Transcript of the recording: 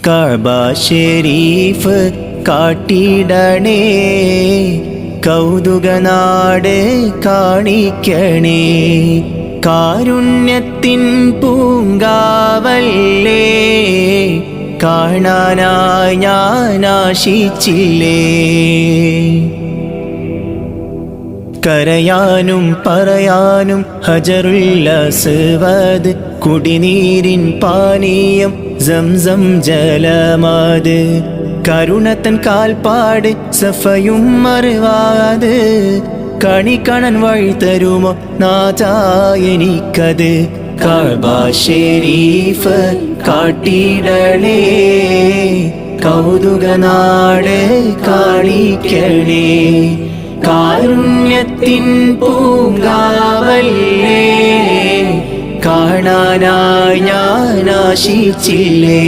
കഅബ ശരീഫ് കാട്ടിടണേ, കൗതുകനാട് കാണിക്കണേ. കാരുണ്യത്തിൻ പൂങ്കാവല്ലേ, കാണാനായി ഞാൻ ആശിച്ചില്ലേ. കരയാനും പറയാനും ഹജറുൽ അസ്വദ്, കുടിനീരിൻ പാനീയം സംസം ജലമത്. കരുണത്തൻ കാൽപ്പാട് സഫയും മറുവാത്, കണി കാണാൻ വഴി തരുമോ നാഥാ എനിക്കത്. കഅബ ശരീഫ് കാട്ടിടണേ, കൗതുകനാട് കാണിക്കണേ. കാരുണ്യത്തിൻ പൂങ്കാവല്ലേ, കാണാനായി ഞാൻ ആശിച്ചില്ലേ.